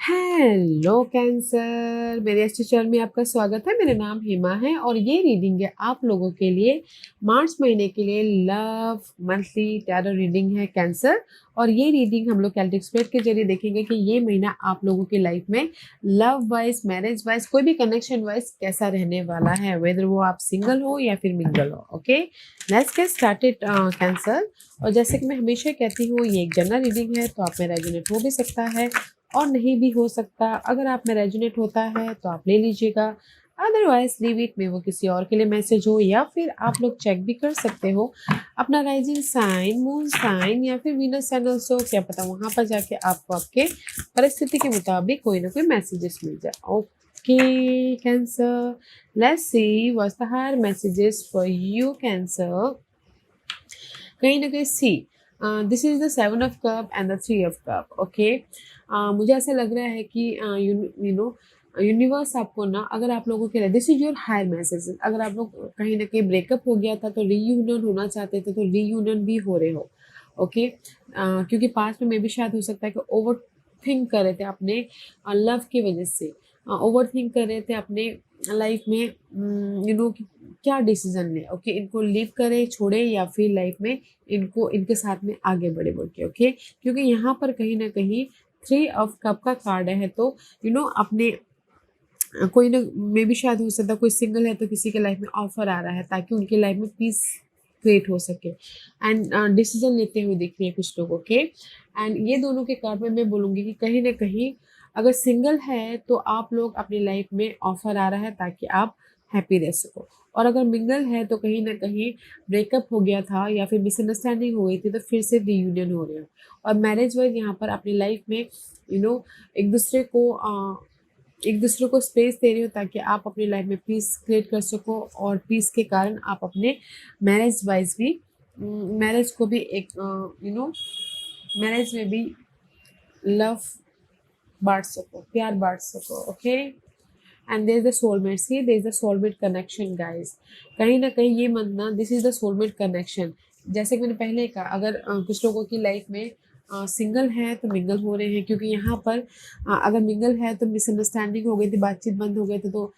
Hello cancer, मेरे अच्छे channel में आपका स्वागत है। मेरा नाम हेमा है और ये रीडिंग है आप लोगों के लिए मार्च महीने के लिए लव मंथली टैरो रीडिंग है कैंसर। और ये रीडिंग हम लोग कैल्टिक स्प्रेड के जरिए देखेंगे कि ये महीना आप लोगों की लाइफ में लव वाइज, मैरिज वाइज, कोई भी कनेक्शन वाइज कैसा रहने वाला है, वेदर वो आप सिंगल हो या फिर मिंगल हो। Okay, let's get started cancer. और जैसे कि मैं हमेशा कहती हूँ, ये एक जनरल रीडिंग है तो आप में रेजोनेट हो भी सकता है और नहीं भी हो सकता। अगर आप में रेजोनेट होता है तो आप ले लीजिएगा, अदरवाइज लीव इट। में वो किसी और के लिए मैसेज हो, या फिर आप लोग चेक भी कर सकते हो अपना राइजिंग साइन, मून साइन या फिर वीनस साइन ऑल्सो। क्या पता वहां पर जाके आपको आपके परिस्थिति के मुताबिक कोई ना कोई मैसेजेस मिल जाए। Okay Cancer, let's see what's the higher messages for you Cancer. कहीं ना कहीं see, this is the 7 of Cups and the 3 of Cups। Okay, मुझे ऐसा लग रहा है कि यू नो यूनिवर्स आपको ना, अगर आप लोगों के लिए this is your higher message, अगर आप लोग कहीं ना कहीं ब्रेकअप हो गया था तो रीयूनियन होना चाहते थे तो रीयूनियन भी हो रहे हो। ओके, क्योंकि पास्ट में भी शायद हो सकता है कि ओवर थिंक कर रहे थे अपने लव की वजह से, ओवर थिंक कर रहे थे अपने लाइफ में, क्या डिसीजन ले। ओके, इनको लीव करे, छोड़े, या फिर लाइफ में इनको इनके साथ में आगे बढ़े बोल के। ओके, क्योंकि यहाँ पर कहीं ना कहीं 3 of Cups का कार्ड है तो अपने कोई ना, मे भी शायद हो सकता है कोई सिंगल है तो किसी के लाइफ में ऑफर आ रहा है ताकि उनकी लाइफ में पीस क्रिएट हो सके एंड डिसीजन लेते हुए दिख रही है कुछ लोगों के। एंड ये दोनों के कार्ड में मैं बोलूँगी कि कहीं ना कहीं अगर सिंगल है तो आप लोग अपनी लाइफ में ऑफर आ रहा है ताकि आप हैप्पी रह सको, और अगर मिंगल है तो कहीं ना कहीं ब्रेकअप हो गया था या फिर मिसअंडरस्टैंडिंग हो गई थी तो फिर से रीयूनियन हो रहे हो। और मैरिज वाइज यहाँ पर अपनी लाइफ में एक दूसरे को स्पेस दे रही हो ताकि आप अपनी लाइफ में पीस क्रिएट कर सको, और पीस के कारण आप अपने मैरिज वाइज भी, मैरिज को भी एक मैरिज में भी लव बांट सको, प्यार बांट सको। Okay, and there is the soulmate, see there is the soulmate connection guys. कहीं ना कहीं ये मानना, this is the soulmate connection. जैसे कि मैंने पहले कहा, अगर कुछ लोगों की लाइफ में सिंगल है तो मिंगल हो रहे हैं, क्योंकि यहाँ पर अगर मिंगल है तो मिसअंडरस्टैंडिंग हो गई थी, बातचीत बंद हो गई थी, तो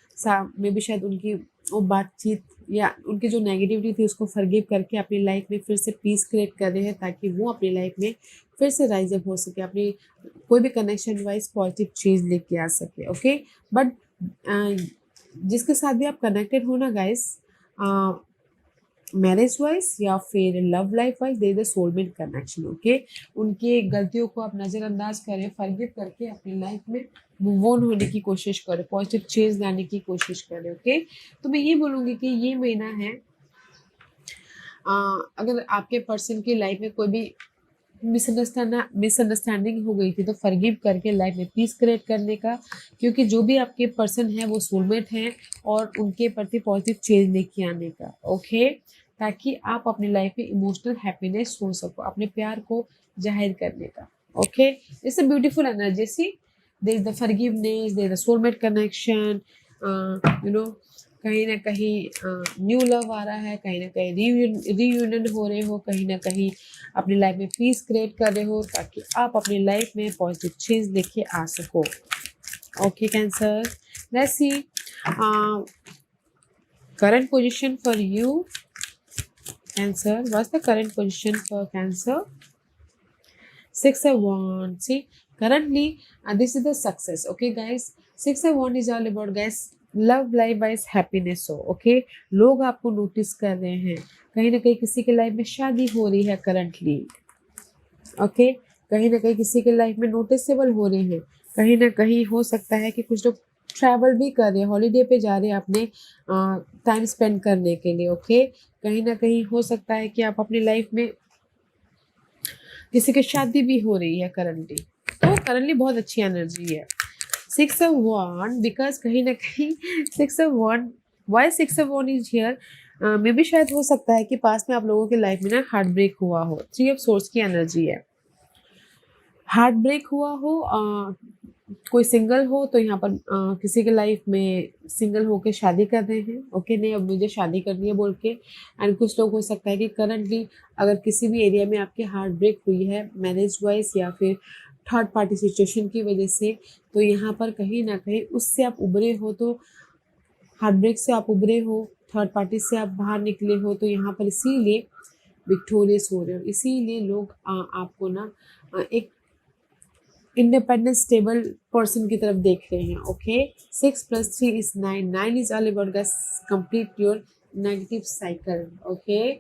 मे भी शायद उनकी वो बातचीत या उनकी जो नेगेटिविटी थी उसको फॉरगिव करके अपनी लाइफ में फिर से पीस क्रिएट कर रहे हैं ताकि वो अपनी लाइफ में फिर से राइज अप हो सके, अपनी कोई भी कनेक्शन वाइज पॉजिटिव चीज लेके आ सके। ओके, बट जिसके साथ भी आप कनेक्टेड हो ना गाइस, मैरिज वाइज या फिर love life wise, they the soulmate connection. Okay, उनकी गलतियों को आप नज़रअंदाज करें, फॉरगिव करके अपनी लाइफ में मूव ऑन होने की कोशिश करें, पॉजिटिव चेंज लाने की कोशिश करें। ओके, तो मैं ये बोलूँगी कि ये महीना है, अगर आपके पर्सन की लाइफ में कोई भी मिसअंडरस्टैंडिंग हो गई थी तो फॉरगिव करके लाइफ में पीस क्रिएट करने का, क्योंकि जो भी आपके पर्सन है वो सोलमेट हैं, और उनके प्रति पॉजिटिव चेंज लेके आने का। ओके, ताकि आप अपनी लाइफ में इमोशनल हैप्पीनेस हो सको, अपने प्यार को जाहिर करने का। Okay, it's a beautiful energy. See, there is the forgiveness, there is the soulmate connection, you know कहीं ना कहीं न्यू लव आ रहा है, कहीं ना कहीं रीयूनियन हो रहे हो, कहीं ना कहीं अपनी लाइफ में पीस क्रिएट कर रहे हो ताकि आप अपनी लाइफ में पॉजिटिव चेंज लेके आ सको। Okay Cancer, let's C current position for you cancer. What's the current position for cancer? 6 of Wands. See, currently this is the success. Okay guys, 6 of Wands is all about guys love life wise happiness हो। Okay, लोग आपको notice कर रहे हैं, कहीं ना कहीं किसी के लाइफ में शादी हो रही है करंटली। ओके, कहीं ना कहीं किसी के लाइफ में नोटिसेबल हो रहे हैं, कहीं ना कहीं हो सकता है कि कुछ लोग ट्रैवल भी कर रहे हैं, हॉलीडे पे जा रहे हैं अपने टाइम स्पेंड करने के लिए। ओके, कहीं ना कहीं हो सकता है कि आप अपनी लाइफ में किसी की शादी भी हो रही है करंटली, तो करंटली बहुत अच्छी एनर्जी है। 6 of Wands, बिकॉज कहीं ना कहीं 6 of Wands, why 6 of Wands is here, मे भी शायद हो सकता है कि पास में आप लोगों की लाइफ में ना हार्ट ब्रेक हुआ हो। 3 of Swords की एनर्जी है, हार्ट ब्रेक हुआ हो, कोई सिंगल हो तो यहाँ पर किसी के लाइफ में सिंगल होके शादी कर रहे हैं। ओके, नहीं अब मुझे शादी करनी है बोल के। एंड कुछ लोग हो सकता है कि करंटली अगर किसी भी एरिया में आपकी हार्ट ब्रेक हुई है मैरिज वाइज या फिर थर्ड पार्टी सिचुएशन की वजह से, तो यहाँ पर कहीं ना कहीं उससे आप उभरे हो, तो हार्ट ब्रेक से आप उभरे हो, थर्ड पार्टी से आप बाहर निकले हो, तो यहाँ पर इसीलिए विक्टोरियस हो रहे हो। इसीलिए लोग आपको ना एक इंडिपेंडेंट स्टेबल पर्सन की तरफ देख रहे हैं। Okay, 6+3 is 9, 9 is all about guys complete your negative cycle. Okay,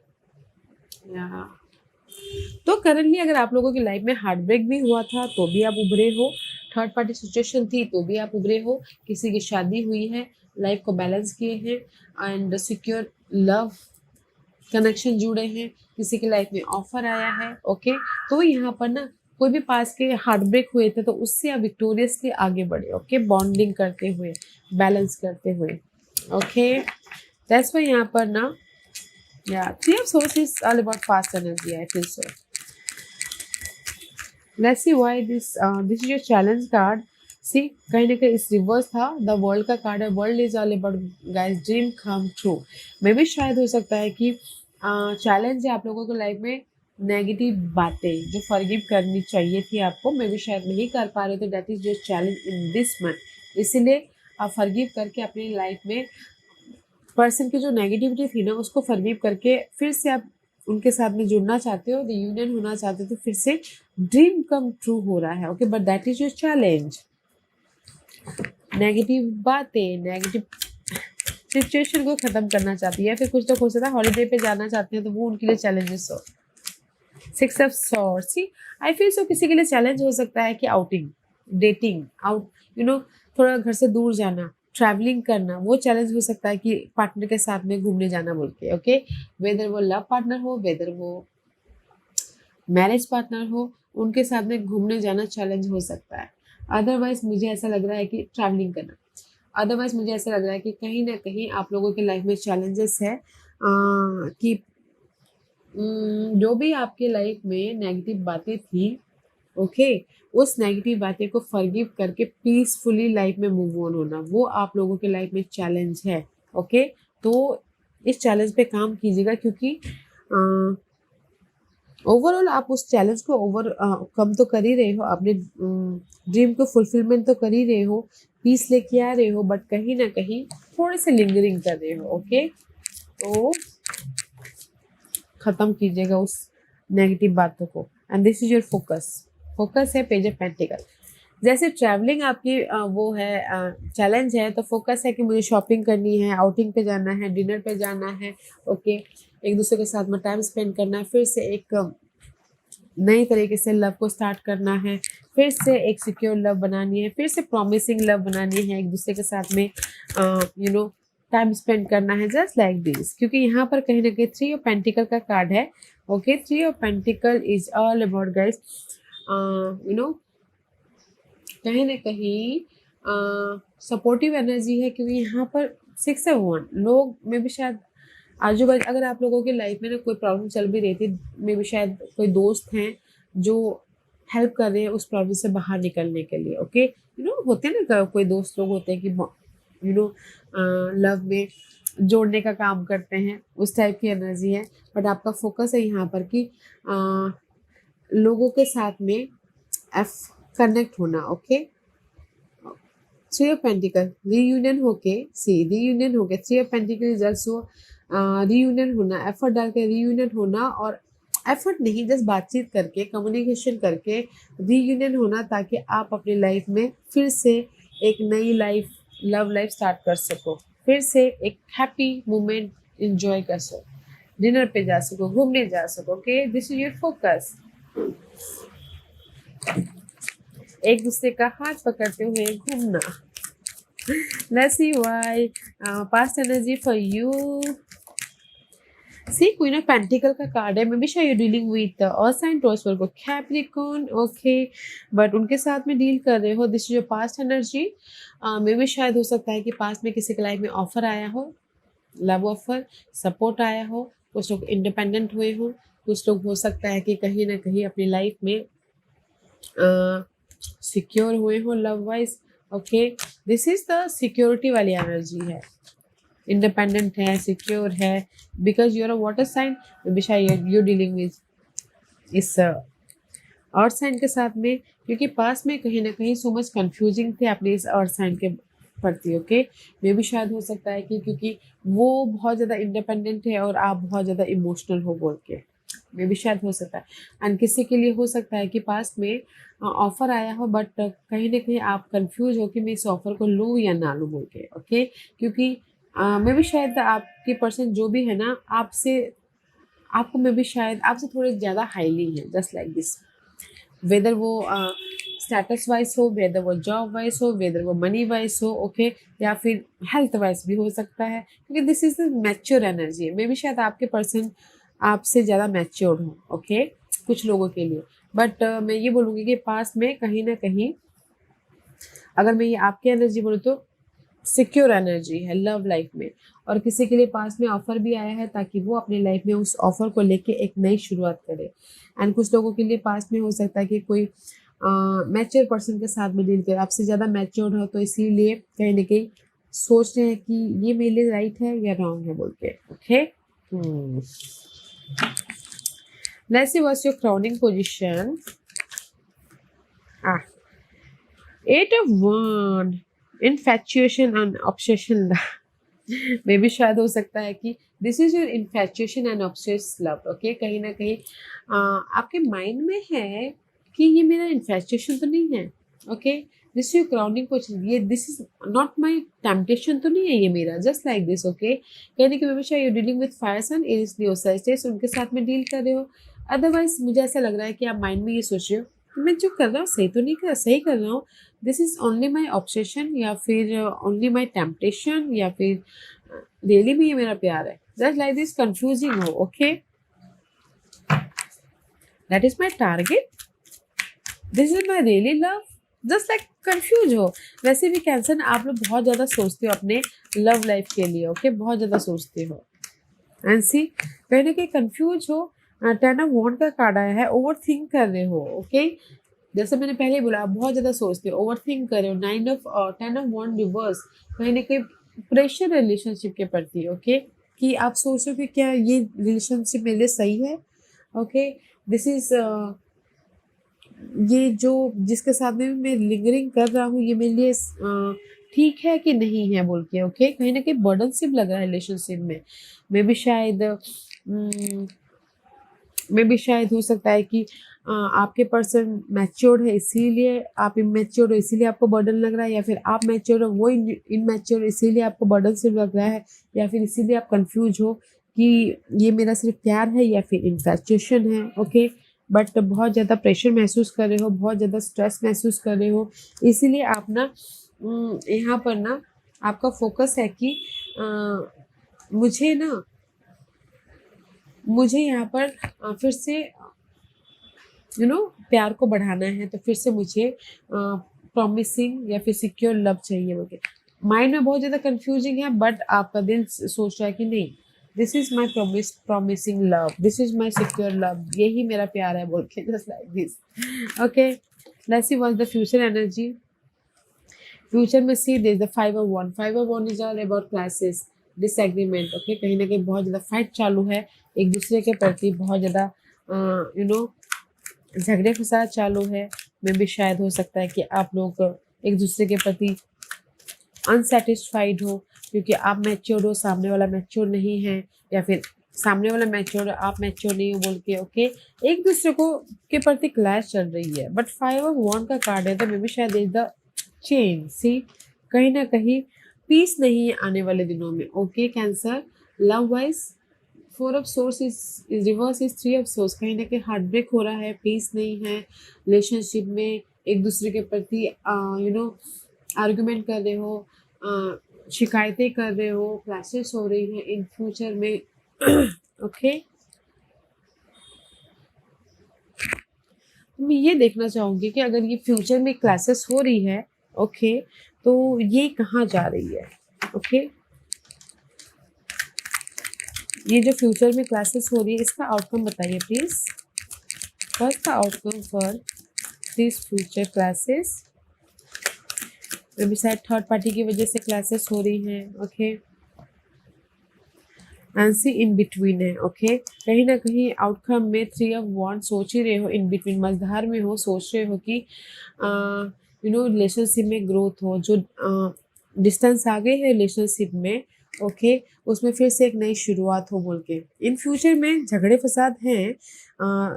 तो करंटली अगर आप लोगों की लाइफ में हार्ट ब्रेक भी हुआ था तो भी आप उभरे हो, थर्ड पार्टी सिचुएशन थी तो भी आप उभरे हो, किसी की शादी हुई है, लाइफ को बैलेंस किए हैं एंड सिक्योर लव कनेक्शन जुड़े हैं, किसी की लाइफ में ऑफर आया है। ओके, तो यहाँ पर ना कोई भी पास के हार्ट ब्रेक हुए थे तो उससे आप विक्टोरियसली आगे बढ़े। ओके, बॉन्डिंग करते हुए, बैलेंस करते हुए। ओके, दैट्स व्हाई यहाँ पर ना Three of Swords is all about fast energy, I feel so. Let's see why this is your challenge card. See, कहीं ना कहीं इस रिवर्स था, द वर्ल्ड का कार्ड है। World is all about guys dream come true. मे भी शायद हो सकता है कि चैलेंज है आप लोगों को लाइफ में, नेगेटिव बातें जो फॉरगिव करनी चाहिए थी आपको, मे भी शायद नहीं कर पा रहे, तो that is your challenge in this month. इसीलिए आप फॉरगिव करके अपनी लाइफ में पर्सन की जो नेगेटिविटी थी ना उसको फॉरगिव करके फिर से आप उनके साथ में जुड़ना चाहते हो, रियूनियन होना चाहते हो, तो फिर से ड्रीम कम ट्रू हो रहा है। Okay, but that is your challenge. Negative बातें, नेगेटिव सिचुएशन को खत्म करना चाहती है, फिर कुछ लोग हो सकता है हॉलीडे पे जाना चाहते हैं, तो वो उनके लिए चैलेंजेस हो। 6 of swords, see I feel so किसी के लिए चैलेंज हो सकता है कि आउटिंग, डेटिंग आउट, थोड़ा घर से दूर जाना, ट्रैवलिंग करना, वो चैलेंज हो सकता है कि पार्टनर के साथ में घूमने जाना बोल के। ओके, वेदर वो लव पार्टनर हो, वेदर वो मैरिज पार्टनर हो, उनके साथ में घूमने जाना चैलेंज हो सकता है। अदरवाइज मुझे ऐसा लग रहा है कि ट्रैवलिंग करना, अदरवाइज मुझे ऐसा लग रहा है कि कहीं ना कहीं आप लोगों की लाइफ में चैलेंजेस है कि जो भी आपके लाइफ में नेगेटिव बातें थी, ओके, उस नेगेटिव बातें को फॉरगिव करके पीसफुली लाइफ में मूव ऑन होना, वो आप लोगों के लाइफ में चैलेंज है। ओके, तो इस चैलेंज पे काम कीजिएगा, क्योंकि ओवरऑल आप उस चैलेंज को कम तो कर ही रहे हो, अपने ड्रीम को फुलफिलमेंट तो कर ही रहे हो, पीस लेके आ रहे हो, बट कहीं ना कहीं थोड़े से लिंगरिंग कर रहे हो। ओके, तो खत्म कीजिएगा उस नेगेटिव बातों को, and this is your focus है पेज ऑफ पेंटिकल। जैसे ट्रैवलिंग आपकी वो है चैलेंज है, तो फोकस है कि मुझे शॉपिंग करनी है, आउटिंग पे जाना है, डिनर पे जाना है। ओके, एक दूसरे के साथ में टाइम स्पेंड करना है, फिर से एक नई तरीके से लव को स्टार्ट करना है, फिर से एक सिक्योर लव बनानी है, फिर से प्रॉमिसिंग लव बनानी है, एक दूसरे के साथ में टाइम स्पेंड करना है, जस्ट लाइक दिस। क्योंकि यहाँ पर कहीं ना कहीं 3 ऑफ पेंटिकल का कार्ड है। Okay, 3 of pentacle is all about guys कहीं ना कहीं सपोर्टिव एनर्जी है, क्योंकि यहाँ पर 6 ऑफ वन लोग में भी शायद आजू बाजू, अगर आप लोगों की लाइफ में ना कोई प्रॉब्लम चल भी रही थी, में भी शायद कोई दोस्त हैं जो हेल्प कर रहे हैं उस प्रॉब्लम से बाहर निकलने के लिए। ओके, होते हैं ना कोई दोस्त लोग होते हैं कि लव में जोड़ने का काम करते हैं, उस टाइप की एनर्जी है। बट आपका फोकस है यहाँ पर कि लोगों के साथ में कनेक्ट होना। ओके, 3 ऑफ पेंटिकल रीयूनियन होके, रीयूनियन होके 3 of pentacle is also reunion होना, एफर्ट डाल के रीयूनियन होना, और एफर्ट नहीं जस्ट बातचीत करके, कम्युनिकेशन करके रीयूनियन होना, ताकि आप अपनी लाइफ में फिर से एक नई लाइफ, लव लाइफ स्टार्ट कर सको, फिर से एक हैप्पी मोमेंट एंजॉय कर सको, डिनर पे जा सको, घूमने जा सको। Okay, this is your focus. एक दूसरे का हाथ पकड़ते हुए घूमना। Let's see why past energy for you. See, Queen of Pentacle का कार्ड है। Maybe sure you're dealing with Earth sign, Taurus, Virgo, Capricorn. Okay, but उनके साथ में डील कर रहे हो। This is your past energy. Maybe शायद हो सकता है कि पास्ट में किसी के लाइफ में ऑफर आया हो, लव ऑफर, सपोर्ट आया हो, कुछ लोग इंडिपेंडेंट हुए हो, कुछ लोग हो सकता है कि कहीं ना कहीं अपनी लाइफ में सिक्योर हुए हो love wise. Okay, this is the security वाली एनर्जी है, इंडिपेंडेंट है, सिक्योर है, because you are a water sign. विशाल यू डीलिंग विद इस अर्थ साइन के साथ में, क्योंकि पास में कहीं ना कहीं सो मच कंफ्यूजिंग थे अपने इस अर्थ साइन के प्रति। ओके, मे भी शायद हो सकता है कि क्योंकि वो बहुत ज़्यादा इंडिपेंडेंट है और आप बहुत ज़्यादा इमोशनल हो बोल के, मे भी शायद हो सकता है। एंड किसी के लिए हो सकता है कि पास में ऑफर आया हो, बट कहीं ना कहीं आप कंफ्यूज हो कि मैं इस ऑफर को लूँ या ना लूँ बोल के। ओके, क्योंकि मे भी शायद आपके पर्सन जो भी है ना, आपको मे भी शायद आपसे थोड़े ज़्यादा हाईली है, जस्ट लाइक दिस। वेदर वो स्टेटस वाइज हो, वेदर वो जॉब वाइज हो, वेदर वो मनी वाइज हो, ओके, या फिर हेल्थ वाइज भी हो सकता है, क्योंकि दिस इज मैच्योर एनर्जी। मे भी शायद आपके पर्सन आपसे ज़्यादा मैच्योर्ड हो, ओके, कुछ लोगों के लिए। बट मैं ये बोलूँगी कि पास में कहीं ना कहीं, अगर मैं ये आपकी एनर्जी बोलूँ तो सिक्योर एनर्जी है लव लाइफ में। और किसी के लिए पास में ऑफर भी आया है ताकि वो अपनी लाइफ में उस ऑफर को लेके एक नई शुरुआत करे। एंड कुछ लोगों के लिए पास में हो सकता है कि कोई मैच्योर पर्सन के साथ में डील करे, आपसे ज़्यादा मैच्योर्ड हो, तो इसीलिए कहीं ना कहीं सोच रहे हैं कि ये मेरे लिए राइट है या रॉन्ग है बोल के। Okay, let's see what's your crowning position. Eight of one, infatuation and obsession. मे भी शायद हो सकता है कि this is your infatuation and obsess love. Okay, कहीं ना कहीं आपके माइंड में है कि ये मेरा इन्फैचुएशन तो नहीं है। Okay, this your crowning position, ये this is not my temptation तो नहीं है ये मेरा, जस्ट लाइक दिस। ओके, कहने की हमेशा you dealing with fire sun is Leo searches, उनके साथ में डील कर रहे हो। अदरवाइज मुझे ऐसा लग रहा है कि आप माइंड में ये सोच रहे हो कि मैं जो कर रहा हूँ सही तो नहीं कर, सही कर रहा हूँ, this is only my obsession या फिर ओनली माई टेम्पटेशन, या फिर रियली में ये मेरा प्यार है। जस्ट लाइक दिस कंफ्यूजिंग हो। Okay, that is my target, this is my really love, just like confuse हो। वैसे भी कैंसर, आप लोग बहुत ज़्यादा सोचते हो अपने लव लाइफ के लिए। ओके, बहुत ज़्यादा सोचते हो। एंड सी, कहीं ना कहीं कंफ्यूज हो। 10 ऑफ वॉन्ड का कार्ड आया है, ओवर थिंक कर रहे हो। ओके, जैसे मैंने पहले ही बोला, आप बहुत ज़्यादा सोचते हो, ओवर थिंक कर रहे हो। 10 ऑफ वॉन्ड रिवर्स, कहीं ना कहीं प्रेशर रिलेशनशिप के प्रति। ओके, कि आप सोच रहे हो कि क्या ये रिलेशनशिप मेरे लिए सही है। ओके, दिस इज ये जो जिसके साथ में मैं लिंगरिंग कर रहा हूँ, ये मेरे लिए ठीक है कि नहीं है बोल के। ओके, कहीं ना कहीं बर्डन सिप लग रहा है रिलेशनशिप में। मे भी शायद हो सकता है कि आपके पर्सन मैच्योर्ड है इसीलिए आप इमेच्योर्ड हो, इसीलिए आपको बर्डन लग रहा है, या फिर आप मैच्योर्ड हो वो इमेच्योर, इसीलिए आपको बर्डन सिर्फ लग रहा है, या फिर इसीलिए आप कंफ्यूज हो कि ये मेरा सिर्फ प्यार है या फिर इन्फैचुएशन है। ओके, बट बहुत ज़्यादा प्रेशर महसूस कर रहे हो, बहुत ज़्यादा स्ट्रेस महसूस कर रहे हो, इसीलिए आप ना यहाँ पर ना आपका फोकस है कि मुझे यहाँ पर फिर से प्यार को बढ़ाना है, तो फिर से मुझे प्रॉमिसिंग या फिर सिक्योर लव चाहिए बोल के। माइंड में बहुत ज़्यादा कंफ्यूजिंग है, बट आपका दिल सोच रहा है कि नहीं, this is my promising love, this is my secure love, यही मेरा प्यार है बोल के, just like this. Okay, let's see what's the future energy. Future में see this the 5 of 1, 5 of 1 is all about classes, disagreement. Okay, कहीं ना कहीं बहुत ज़्यादा फाइट चालू है एक दूसरे के प्रति, बहुत ज़्यादा झगड़े फसाद चालू है। में भी शायद हो सकता है कि आप लोग एक दूसरे के प्रति अनसेटिस्फाइड हो, क्योंकि आप मैच्योर हो, सामने वाला मैच्योर नहीं है, या फिर सामने वाला मैच्योर आप मैच्योर नहीं हो बोल के। ओके, एक दूसरे को के प्रति क्लैश चल रही है। बट 5 of 1 का कार्ड है, तो मे भी शायद इज द चेंज। सी, कहीं ना कहीं पीस नहीं है आने वाले दिनों में। Okay cancer, love wise 4 of Swords is reverse is 3 of Swords, कहीं ना कहीं हार्ट ब्रेक हो रहा है, पीस नहीं है रिलेशनशिप में, एक दूसरे के प्रति आर्गुमेंट कर रहे हो, शिकायतें कर रहे हो, क्लैशेस हो रही हैं इन फ्यूचर में। ओके, मैं ये देखना चाहूँगी कि अगर ये फ्यूचर में क्लैशेस हो रही है, ओके, तो ये कहाँ जा रही है। ओके, ये जो फ्यूचर में क्लासेस हो रही है, इसका आउटकम बताइए please. What's the outcome for this future classes. Maybe शायद थर्ड पार्टी की वजह से क्लासेस हो रही हैं। Okay, and see in between है। ओके, कहीं ना कहीं आउटकम में 3 of Wands सोच ही रहे हो, इन बिटवीन मझधार में हो, सोच रहे हो कि रिलेशनशिप में ग्रोथ हो, जो डिस्टेंस आ गई है रिलेशनशिप में, ओके, उसमें फिर से एक नई शुरुआत हो बोल के। इन फ्यूचर में झगड़े फसाद हैं,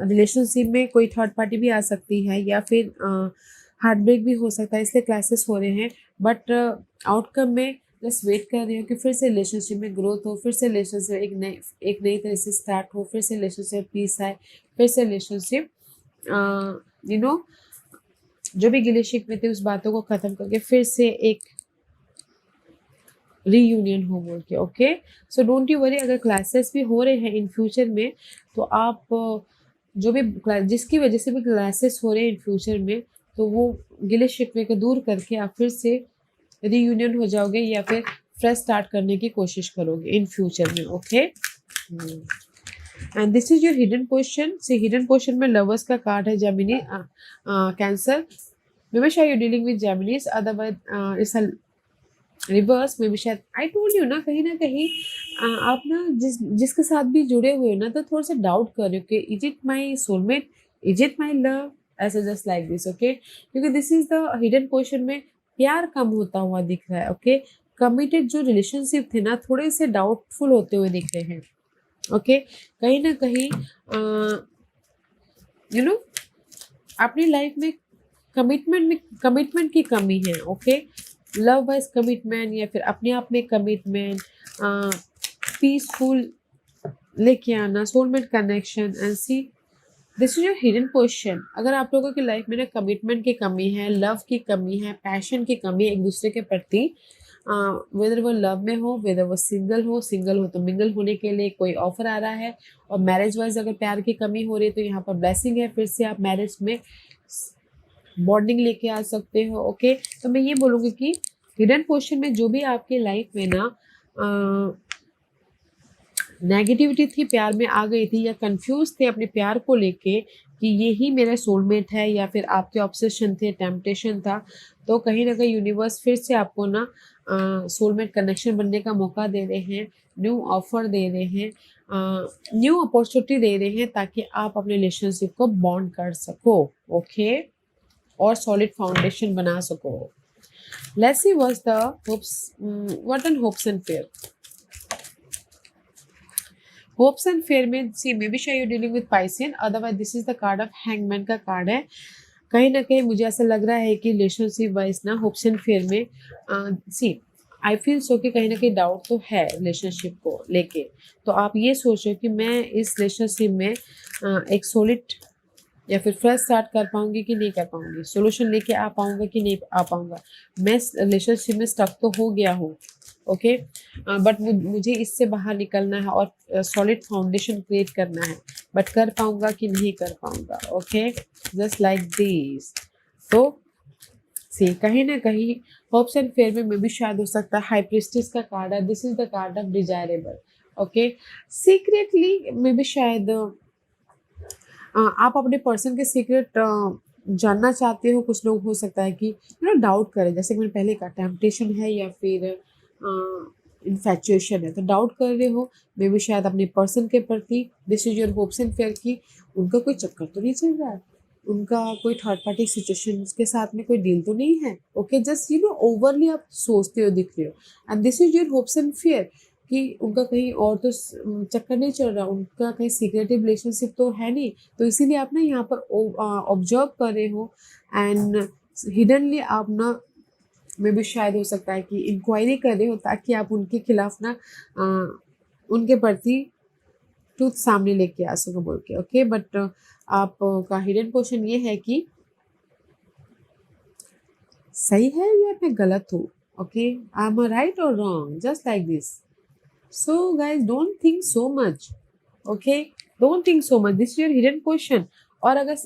रिलेशनशिप में कोई थर्ड पार्टी भी आ सकती है, या फिर हार्ट ब्रेक भी हो सकता है, इसलिए क्लासेस हो रहे हैं। बट आउटकम में बस वेट कर रही हो कि फिर से रिलेशनशिप में ग्रोथ हो, फिर से रिलेशनशिप एक नई तरह से स्टार्ट हो, फिर से रिलेशनशिप पीस आए, फिर से रिलेशनशिप यू नो जो भी गिले शिकवे थे उस बातों को खत्म करके फिर से एक रीयूनियन हो बोल के। Okay, so don't you worry, अगर क्लासेस भी हो रहे हैं इन फ्यूचर में, तो आप जो भी जिसकी वजह से भी क्लासेस हो रहे हैं इन फ्यूचर में, तो वो गिले शिकवे को दूर करके आप फिर से रीयूनियन हो जाओगे, या फिर फ्रेश स्टार्ट करने की कोशिश करोगे इन फ्यूचर में। Okay, and this is your hidden position. See, hidden position में लवर्स का कार्ड है, जेमिनी, कैंसर। मे बी शायद you dealing with Geminis, otherwise it's a reverse में भी शायद। आई टोल्ड यू ना, कहीं आप ना जिसके साथ भी जुड़े हुए हो ना, तो थोड़ा सा डाउट कर रहे हो कि is it my soulmate, is it my love, ऐसा जस्ट लाइक दिस। ओके, क्योंकि this is the hidden portion में प्यार कम होता हुआ दिख रहा है। ओके, कमिटेड जो रिलेशनशिप थे ना, थोड़े से डाउटफुल होते हुए दिख रहे हैं। ओके, कहीं ना कहीं अपनी लाइफ में कमिटमेंट की कमी है। ओके, लव वाइज कमिटमेंट, या फिर अपने आप में कमिटमेंट, पीसफुल लेके आना, soulmate connection. And see, this is your hidden position. अगर आप लोगों की लाइफ में ना कमिटमेंट की कमी है, लव की कमी है, पैशन की कमी है एक दूसरे के प्रति, वेदर वो लव में हो, वेदर वो सिंगल हो तो मिंगल होने के लिए कोई ऑफर आ रहा है, और मैरिज वाइज अगर प्यार की कमी हो रही है तो यहाँ पर ब्लेसिंग है, फिर से आप मैरिज में बॉन्डिंग लेके आ सकते हो। ओके, तो मैं ये बोलूँगी कि हिडन पोजीशन में जो भी आपके लाइफ में ना नेगेटिविटी थी, प्यार में आ गई थी, या कंफ्यूज थे अपने प्यार को लेके कि ये ही मेरा सोलमेट है, या फिर आपके ऑब्सेशन थे, टेम्पटेशन था, तो कहीं ना कहीं यूनिवर्स फिर से आपको ना सोलमेट कनेक्शन बनने का मौका दे रहे हैं, न्यू ऑफर दे रहे हैं, न्यू अपॉर्चुनिटी दे रहे हैं, ताकि आप अपने रिलेशनशिप को बॉन्ड कर सको। ओके, और सॉलिड फाउंडेशन बना सको। Let's see what's the hopes, what and hopes and fair. Hopes and fair में सी, मे बी शायद you dealing with Piscean, otherwise this is the card of hangman का card है। कहीं ना कहीं मुझे ऐसा लग रहा है कि रिलेशनशिप वाइज ना होप्स एंड फेयर में सी, आई फील सो कि कहीं ना कहीं डाउट तो है रिलेशनशिप को लेके। तो आप ये सोच रहे हो कि मैं इस रिलेशनशिप में एक सॉलिड या फिर फ्रेश स्टार्ट कर पाऊंगी कि नहीं कर पाऊंगी, सोल्यूशन लेके आ पाऊंगा कि नहीं आ पाऊंगा, मैं रिलेशनशिप में स्टक तो हो गया हूँ। ओके, बट मुझे इससे बाहर निकलना है और सॉलिड फाउंडेशन क्रिएट करना है, बट कर पाऊंगा कि नहीं कर पाऊंगा। Okay, just like this. तो सी, कहीं ना कहीं होप्स एंड फेयर में भी शायद हो सकता है हाई प्रीस्टेस का कार्ड है, this is the card of desirable. Okay, secretly मे भी शायद आप अपने पर्सन के सीक्रेट जानना चाहते हो। कुछ लोग हो सकता है कि डाउट करें, जैसे कि मैंने पहले कहा, टेम्पटेशन है या फिर इन्फैचुएशन है, तो डाउट कर रहे हो मे बी शायद अपने पर्सन के प्रति। This is your hopes and fair की उनका कोई चक्कर तो नहीं चल रहा है, उनका कोई थर्ड पार्टी सिचुएशन के साथ में कोई डील तो नहीं है। ओके, जस्ट ओवरली आप सोचते हो, दिख रहे हो, and this is your hopes and fair कि उनका कहीं और तो चक्कर नहीं चल रहा, उनका कहीं सीक्रेटिव रिलेशनशिप तो है नहीं, तो इसीलिए आप ना यहाँ पर ऑब्जर्व कर रहे हो, एंड हिडनली आप ना में भी शायद हो सकता है कि इंक्वायरी कर रहे हो, ताकि आप उनके खिलाफ ना उनके प्रति ट्रूथ सामने लेके आ सको बोल के। ओके, बट आपका हिडन क्वेश्चन ये है कि सही है या मैं गलत हूँ। ओके, आई एम राइट और wrong, just like this. So guys, don't think so much. Okay, don't think so much. This is your hidden question. और अगर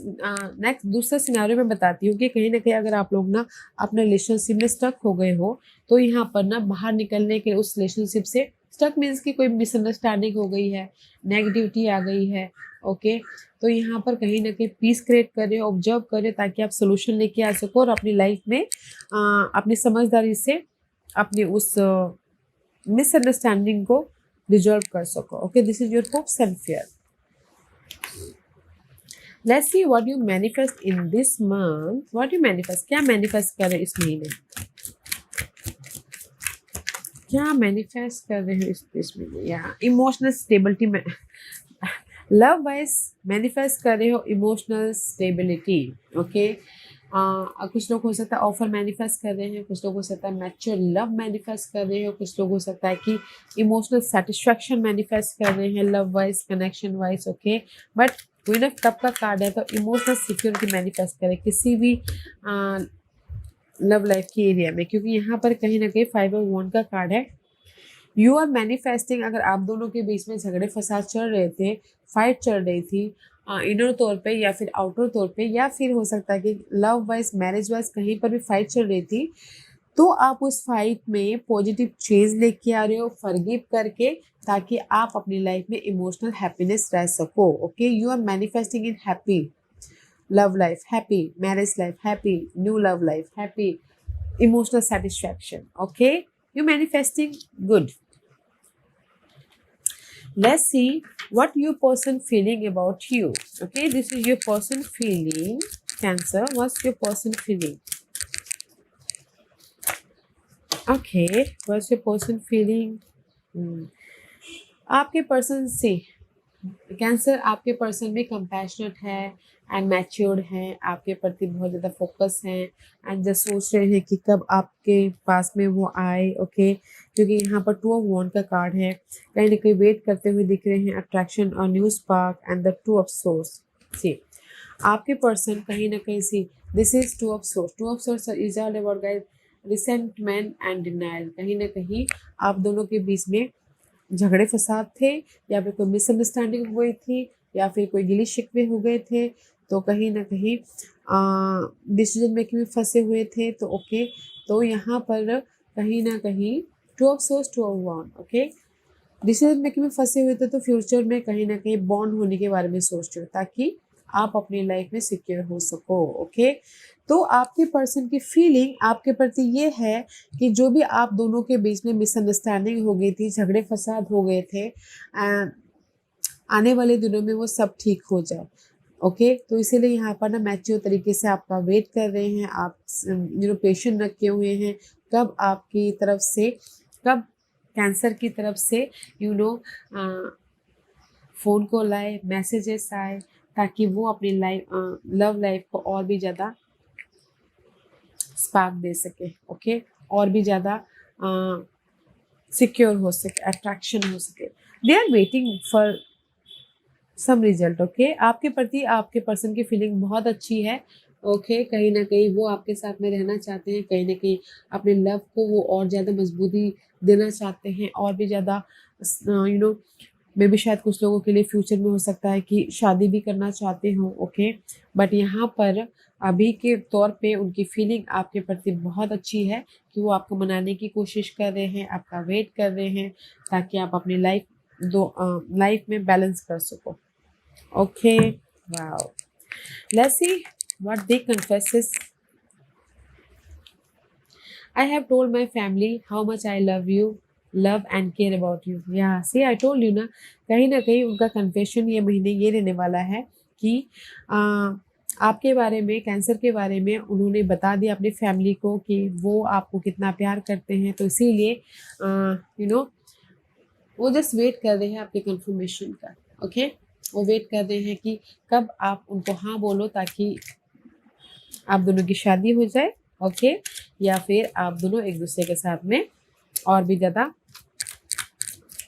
नेक्स्ट दूसरा सिनेरियो में बताती हूँ कि कहीं ना कहीं अगर आप लोग ना अपने रिलेशनशिप में स्टक हो गए हो, तो यहाँ पर ना बाहर निकलने के लिए उस रिलेशनशिप से, स्टक मीन्स कि कोई मिसअंडरस्टैंडिंग हो गई है, नेगेटिविटी आ गई है। ओके, तो यहाँ पर कहीं ना कहीं पीस क्रिएट कर रहे हो, ऑब्जर्व कर रहे हो, ताकि आप सोल्यूशन लेके आ सको और अपनी लाइफ में अपनी समझदारी से अपनी उस मिसअंडरस्टैंडिंग को रिजॉल्व कर सको। Okay, this is your hopes and fear. Let's see what you manifest in this month. What you manifest, क्या मैनिफेस्ट कर रहे हो इस महीने, क्या मैनिफेस्ट कर रहे हो इस महीने। या इमोशनल स्टेबिलिटी में, लव वाइज मैनिफेस्ट कर रहे हो इमोशनल स्टेबिलिटी। ओके, कुछ लोग हो सकता है ऑफर मैनिफेस्ट कर रहे हैं, कुछ लोग हो सकता है मैच्योर लव मैनिफेस्ट कर रहे हो, कुछ लोग हो सकता है कि इमोशनल सेटिस्फैक्शन मैनिफेस्ट कर रहे हैं love wise, connection wise. Okay, but queen of cup का कार्ड है तो इमोशनल सिक्योरिटी मैनिफेस्ट करें किसी भी लव लाइफ की एरिया में, क्योंकि यहाँ पर कहीं ना कहीं 5 ऑफ वॉन्ड का कार्ड है। यू आर मैनिफेस्टिंग, अगर आप दोनों के बीच में झगड़े फसाद चल रहे थे, फाइट चल रही थी इनर तौर पे या फिर आउटर तौर पे, या फिर हो सकता है कि लव वाइज मैरिज वाइज कहीं पर भी फाइट चल रही थी, तो आप उस फाइट में पॉजिटिव चेंज लेके आ रहे हो फॉरगिव करके, ताकि आप अपनी लाइफ में इमोशनल हैप्पीनेस रह सको। Okay, you are manifesting in happy love life, happy marriage life, happy new love life, happy emotional satisfaction. Okay, you manifesting good. Let's see what your person feeling about you. Okay, this is your person feeling. Cancer, what's your person feeling? Okay, what's your person feeling? आपके person से cancer, आपके person भी compassionate है and matured हैं, आपके प्रति बहुत ज़्यादा फोकस हैं एंड जस्ट सोच रहे हैं कि कब आपके पास में वो आए। ओके, क्योंकि यहाँ पर 2 ऑफ वॉन्ड का कार्ड है, कहीं ना कहीं वेट करते हुए दिख रहे हैं, अट्रैक्शन और new spark and the 2 of source. See आपके पर्सन कहीं ना कहीं see this is 2 of source. 2 of source is all about guys resentment and denial. कहीं ना कहीं आप दोनों के बीच में झगड़े फसाद थे, या फिर कोई मिसअंडरस्टैंडिंग हुई थी, या फिर कोई गिले शिकवे हो गए थे, तो कहीं ना कहीं डिसीजन मेकिंग में फंसे हुए थे। तो ओके, तो यहाँ पर कहीं ना कहीं 2 of source 2 of wands. Okay, decision making में फंसे हुए थे, तो फ्यूचर में कहीं ना कहीं बॉन्ड होने के बारे में सोच रहे हो ताकि आप अपनी लाइफ में सिक्योर हो सको। ओके, तो आपके पर्सन की फीलिंग आपके प्रति ये है कि जो भी आप दोनों के बीच में मिसअंडरस्टैंडिंग हो गई थी, झगड़े फसाद हो गए थे, आने वाले दिनों में वो सब ठीक हो जाए। ओके, तो इसीलिए यहाँ पर ना मैच्योर तरीके से आपका वेट कर रहे हैं, आप पेशेंट रखे हुए हैं, कब आपकी तरफ से, कब कैंसर की तरफ से फ़ोन कॉल आए, मैसेजेस आए, ताकि वो अपनी लाइफ लव लाइफ को और भी ज़्यादा स्पार्क दे सके। ओके, और भी ज़्यादा सिक्योर हो सके, अट्रैक्शन हो सके। They are waiting for some result. Okay, आपके प्रति आपके पर्सन की फीलिंग बहुत अच्छी है। ओके, कहीं ना कहीं वो आपके साथ में रहना चाहते हैं, कहीं ना कहीं अपने लव को वो और ज़्यादा मजबूती देना चाहते हैं, और भी ज़्यादा मे बी शायद कुछ लोगों के लिए फ्यूचर में हो सकता है कि शादी भी करना चाहते हो। ओके, बट यहाँ पर अभी के तौर पे उनकी फीलिंग आपके प्रति बहुत अच्छी है कि वो आपको मनाने की कोशिश कर रहे हैं, आपका वेट कर रहे हैं, ताकि आप अपनी लाइफ में बैलेंस कर सको। Okay, wow, let's see what they confesses. I have told my family how much I love and care about you. Yeah, see, I told you ना कहीं उनका कन्फेशन ये महीने ये रहने वाला है कि आपके बारे में, कैंसर के बारे में उन्होंने बता दिया अपनी फैमिली को कि वो आपको कितना प्यार करते हैं। तो इसीलिए वो जस्ट वेट कर रहे हैं आपके कन्फर्मेशन का। ओके, वो वेट कर रहे हैं कि कब आप उनको हाँ बोलो, ताकि आप दोनों की शादी हो जाए। ओके, या फिर आप दोनों एक दूसरे के साथ में और भी ज़्यादा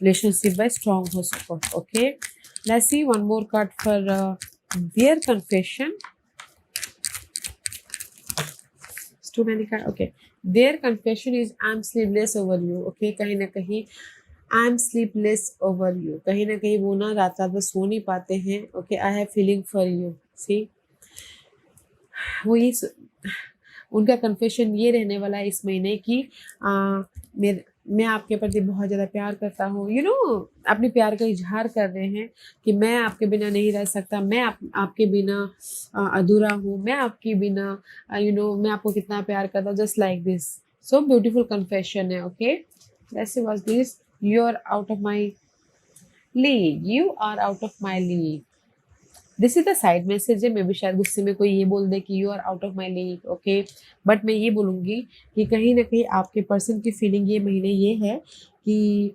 रिलेशनशिप में स्ट्रॉन्ग हो सको। Okay, let's see one more card for their confession. Too many card. Okay, their confession is I am sleepless over you. Okay, कहीं ना कहीं I am sleepless over you, कहीं ना कहीं वो ना रात रात में सो नहीं पाते हैं। Okay, I have feeling for you. See, वो ये उनका कन्फेशन ये रहने वाला है इस महीने की मैं आपके प्रति बहुत ज़्यादा प्यार करता हूँ। अपने प्यार का इजहार कर रहे हैं कि मैं आपके बिना नहीं रह सकता, मैं आपके बिना अधूरा हूँ, मैं आपके बिना मैं आपको कितना प्यार करता हूँ, just like this. So beautiful confession है। ओके, वैसे was this, you are out of my league, you are out of my league. This is the side message है। मे भी शायद गुस्से में कोई ये बोल दे कि you are out of my league, okay, but मैं ये बोलूँगी कि कहीं ना कहीं आपके पर्सन की फीलिंग ये महीने ये है कि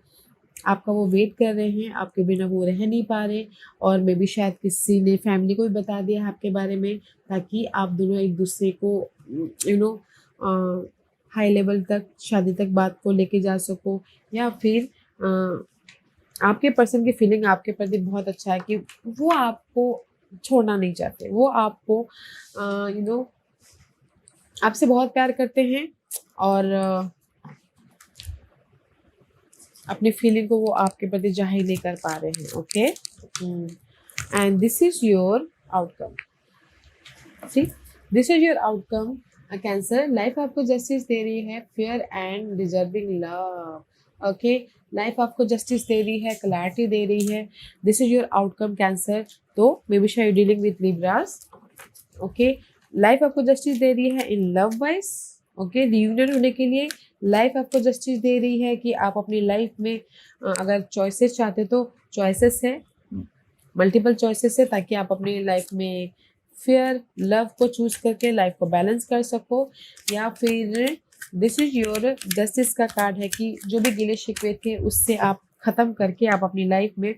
आपका वो वेट कर रहे हैं, आपके बिना वो रह नहीं पा रहे, और मे बी शायद किसी ने फैमिली को भी बता दिया है आपके बारे में, ताकि आप दोनों एक दूसरे को यू नो हाई लेवल तक, शादी तक बात को लेके जा सको, या फिर आपके पर्सन की फीलिंग आपके प्रति बहुत अच्छा है कि वो आपको छोड़ना नहीं चाहते, वो आपको यू नो आपसे बहुत प्यार करते हैं, और अपनी फीलिंग को वो आपके प्रति जाहिर नहीं कर पा रहे हैं, okay. And this is your outcome, see, this is your outcome. Cancer, life आपको जस्टिस दे रही है, fair and deserving love, okay. Life आपको जस्टिस दे रही है, क्लैरिटी दे रही है। This is your outcome cancer. तो मे बी शायद dealing with Libras, okay. Life आपको जस्टिस दे रही है in love wise, okay, reunion होने के लिए। लाइफ आपको जस्टिस दे रही है कि आप अपनी लाइफ में अगर चॉइसेस चाहते तो चॉइसेस है, मल्टीपल चॉइसेस है, ताकि आप अपनी लाइफ में फेयर लव को चूज करके लाइफ को बैलेंस कर सको। या फिर दिस इज योर जस्टिस का कार्ड है कि जो भी गिले शिकवे थे उससे आप खत्म करके आप अपनी लाइफ में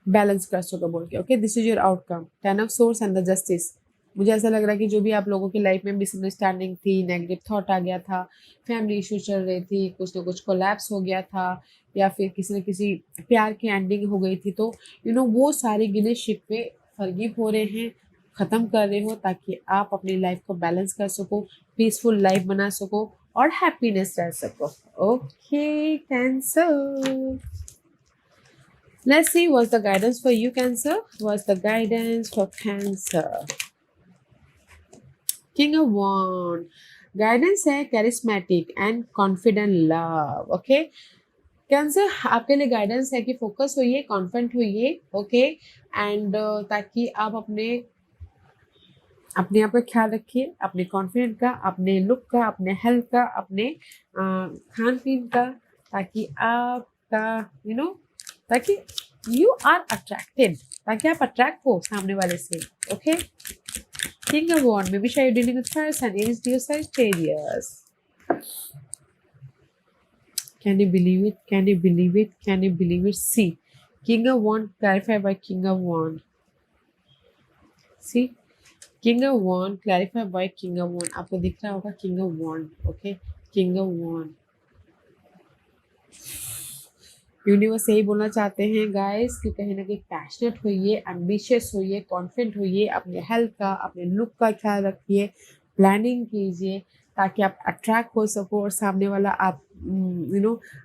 बैलेंस कर सको बोल के, okay. This is your outcome, 10 of source and the justice. मुझे ऐसा लग रहा है कि जो भी आप लोगों की लाइफ में मिसअंडरस्टैंडिंग थी, नेगेटिव थॉट आ गया था, फैमिली इशू चल रही थी, कुछ ना कुछ कोलैप्स हो गया था, या फिर किसी न किसी प्यार की एंडिंग हो गई थी, तो वो सारे गिले शिकवे फॉरगिव हो रहे हैं, ख़त्म कर रहे हो, ताकि आप अपनी लाइफ को बैलेंस कर सको, पीसफुल लाइफ बना सको और हैप्पीनेस रह सको, okay cancer. Let's see what's the guidance for you, Cancer. What's the guidance for Cancer? King of Wand. Guidance है charismatic and confident love, okay. Cancer, आपके लिए गाइडेंस है कि फोकस होइए, कॉन्फिडेंट होइए, ओके, एंड ताकि आप अपने अपने आप का ख्याल रखिए, अपने कॉन्फिडेंट का, अपने लुक का, अपने हेल्थ का, अपने खान पीन का, ताकि आपका ताकि यू आर अट्रैक्टेड, ताकि आप अट्रैक्ट हो सामने वाले से, okay. King of wand, maybe शायद dealing with fire sign, Aries, Leo, Sagittarius. Can you believe it? Can you believe it? Can you believe it? See, King of Wand clarified by King of Wand. See, King of Wand clarified by King of Wand. आपको दिख रहा होगा King of Wand, okay? King of Wand. Universe यही बोलना चाहते हैं guys कि कहीं ना कहीं पैशनेट होइए, एम्बिशियस होइए, कॉन्फिडेंट होइए, अपने हेल्थ का, अपने लुक का ख्याल रखिए, प्लानिंग कीजिए, ताकि आप अट्रैक्ट हो सको और सामने वाला आप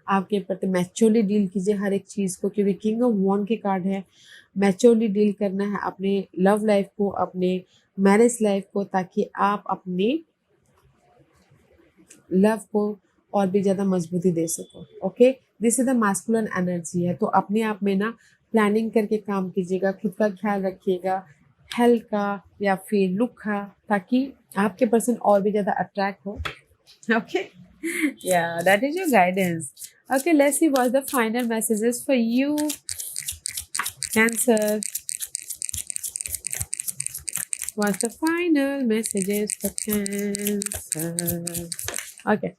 आपके प्रति मैच्योरली डील कीजिए हर एक चीज़ को, क्योंकि किंग ऑफ वॉन्ड के कार्ड है। मैच्योरली डील करना है अपने लव लाइफ को, अपने मैरिज लाइफ को, ताकि आप अपने लव को और भी ज़्यादा मजबूती दे सको, okay. This is the masculine energy है, तो अपने आप में ना प्लानिंग करके काम कीजिएगा, खुद का ख्याल रखिएगा, हेल्थ का या फिर लुक का, ताकि आपके पर्सन और भी ज़्यादा अट्रैक्ट हो, okay. Yeah, that is your guidance. Okay, let's see what's the final messages for you, Cancer. What's the final messages for Cancer? Okay.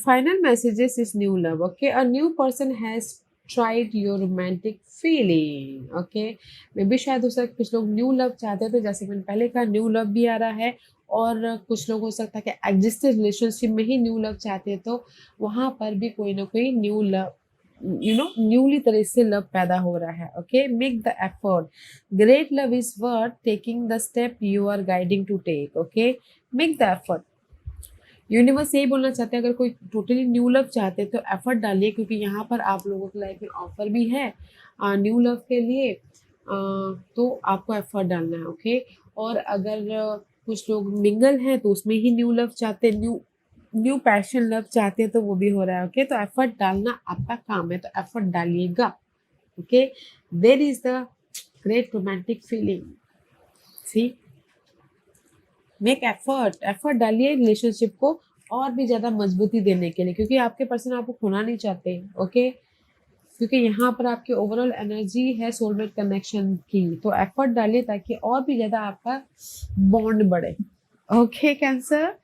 Final messages is new love. Okay, a new person has tried your romantic feeling. Okay, मे भी शायद हो सकता है कुछ लोग new love चाहते हैं, तो जैसे कि मैंने पहले कहा न्यू लव भी आ रहा है, और कुछ लोग हो सकता है कि एग्जिस्टिंग रिलेशनशिप में ही न्यू लव चाहते हैं, तो वहाँ पर भी कोई ना कोई न्यू लव न्यूली तरह से लव पैदा हो रहा है, okay. Make the effort, great love is worth taking the step you are guiding to take, okay. Make the effort, universe यही बोलना चाहते हैं, अगर कोई टोटली न्यू लव चाहते हैं तो एफर्ट डालिए, क्योंकि यहाँ पर आप लोगों की लाइफ में ऑफर भी है न्यू लव के लिए, तो आपको एफर्ट डालना है, ओके। और अगर कुछ लोग मिंगल हैं तो उसमें ही न्यू लव चाहते हैं, न्यू पैशन लव चाहते हैं, तो वो भी हो रहा है, ओके। तो एफर्ट डालना आपका काम है, तो एफर्ट डालिएगा, okay. There is the great romantic feeling, see, make effort डालिए रिलेशनशिप को और भी ज़्यादा मजबूती देने के लिए, क्योंकि आपके पर्सन आपको खोना नहीं चाहते, ओके। क्योंकि यहाँ पर आपकी ओवरऑल एनर्जी है सोलमेट कनेक्शन की, तो एफर्ट डालिए ताकि और भी ज़्यादा आपका बॉन्ड बढ़े। ओके कैंसर,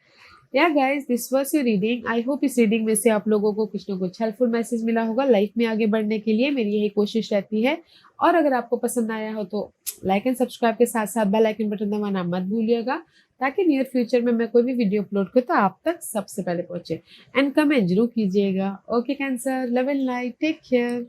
या guys this was your reading. I hope इस रीडिंग में से आप लोगों को कुछ ना कुछ हेल्पफुल मैसेज मिला होगा लाइफ में आगे बढ़ने के लिए। मेरी यही कोशिश रहती है। और अगर आपको पसंद आया हो तो लाइक एंड सब्सक्राइब के साथ साथ बेल आइकन बटन दबाना मत भूलिएगा, ताकि नियर फ्यूचर में मैं कोई भी वीडियो अपलोड करूँ तो आप तक सबसे पहले पहुंचे। एंड कमेंट जरूर कीजिएगा। Okay cancer, love and light, take care.